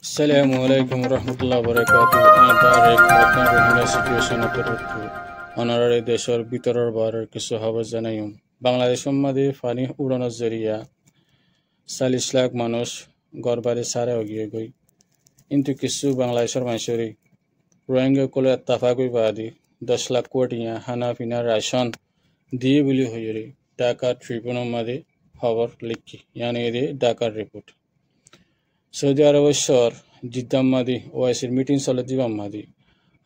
Assalamualaikum warahmatullahi wabarakatuh. Barek Rakan Rohingya situation teruttu. Honorary দেশৰ ভিতৰৰ বাৰৰ কিছু খবৰ জানাইম। বাংলাদেশৰ মধ্যে পানী উড়ানোর জরিয়া 40 লাখ মানুষ গড়বাড়ি সারা হয়ে গই। কিন্তু কিছু বাংলাদেশের মানুষের রোহিঙ্গা কলে তাফাকুই বাদি 10 লাখ কোটিয়া হানা পিনা রাশন দিয়ে বলি হইরে ঢাকা ট্রিবিউনের মধ্যে খবর লিখি ইয়ানি এদের ঢাকার রিপোর্ট। সৌদি আরবের শহর জিদ্দার মাদি ওআইসির মিটিং চলে দিবাম মাদি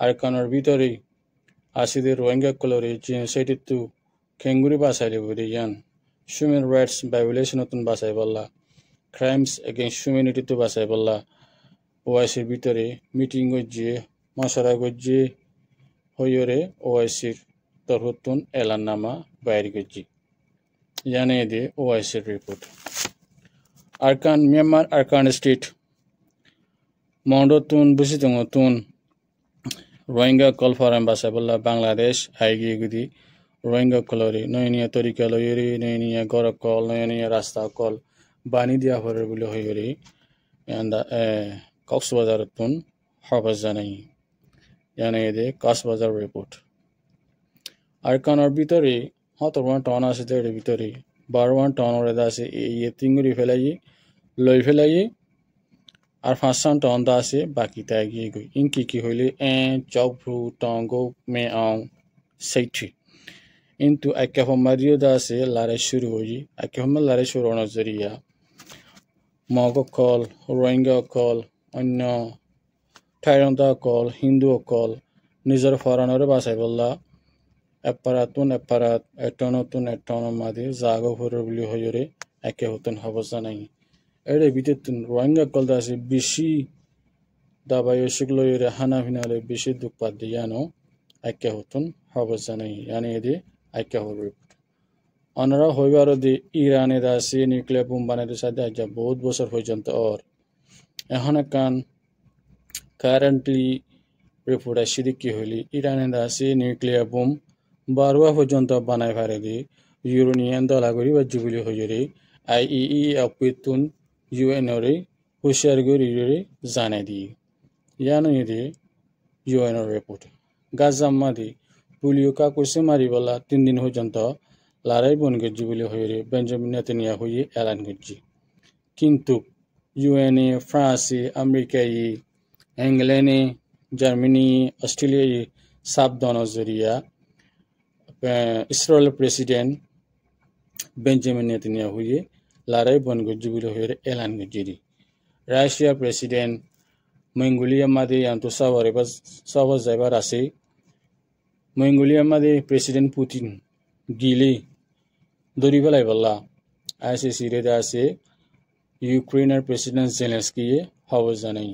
আরকানোর ভিতরেই আসিদের রোহিঙ্গা কলরে জেনোসাইড তু খেঙ্গুরি বাসাইলে বলি ইয়ান হিউম্যান রাইটস ভায়োলেশন নতুন বাসাই বললা ক্রাইমস এগেইনস্ট হিউম্যানিটি তু বাসাই বললা ওআইসির ভিতরে মিটিং গজিয়ে মশারা গজিয়ে হইরে ওআইসির তরহতুন এলাননামা বাইর গজি ইয়ানে এদে ওআইসির report. Arkan Myanmar Arkan State Mondotun Busitungotun Rohingya call for ambassador Bangladesh Aigi Gudi Rohingya Kolori Noinia Torika Loyuri Noinia Gora call Noinia Rasta call Bani dia horrible Hoyuri and Coxwazaratun Harbazani Yanede Cosbazar report. Arkan Orbitory Hot one ton as the Revitory Barwan ton or as a thinguri felai লই ফেলাই আর 500 ton দা আছে বাকি তাই গিয়ে গই ইনকি কি হইলে চক ভ্রু টঙ্গো মে আং সেইটি কিন্তু একে হমারিও দা আছে লারে শুরু হই একে হম লারে শুরু হওয়ার জরিয়া মগ কল রোহিঙ্গা কল অন্য থাইরন্দা কল হিন্দু কল নিজের ফরানরে বাসাই বললা এপারাত এটন মাদি জাগো ভরে বলি হইরে একে হতন হবসা নাই এরে বিতেতুন রোহিঙ্গা কল দাসে বেশি দাবায় শুকলইরে হানা ফিনালে বেশি দুঃপাত দিয়ানো একে হতন হবসা নাই ইয়ানি এদে একে হবি অনরা হইবার দে ইরানে দাসে নিউক্লিয়ার বোম বানাইতে সাথে আজ বহুত বছর পর্যন্ত আর এখন কান কারেন্টলি রিপোর্ট আসি কি হইলি ইরানে দাসে নিউক্লিয়ার বোম 12 পর্যন্ত বানাই পারে দি ইউরেনিয়াম দলাগরি বা জুবিলি হইরে আইইই অপিতুন ইউএনরে হুশিয়ার গরিরে জানাই দি ইয়ানো এদে ইউএনর রিপোর্ট গাজামাদি পুলিও কাকুসে মারিবলা 3 দিন পর্যন্ত লড়াই বন গজি বলি হইরে বেঞ্জামিন নেতানিয়াহু এলান গজি কিন্তু ইউএনএ ফ্রান্সে আমেরিকায় ইংল্যান্ডে জার্মানি অস্ট্রেলিয়ায় সাবধান জরিয়া ইসরায়েল প্রেসিডেন্ট বেঞ্জামিন নেতানিয়াহু লড়াই বন গজি বলি হইরে এলান গজি রাশিয়া প্রেসিডেন্ট মঙ্গোলিয়া মাদে আন্ত সাওয়ার যাইবার আছে মঙ্গোলিয়া মাদে প্রেসিডেন্ট পুতিন গিলে দরি ফেলাই বললা আইসিসি রে আছে ইউক্রেনের প্রেসিডেন্ট জেলেনস্কি খবর জানাই।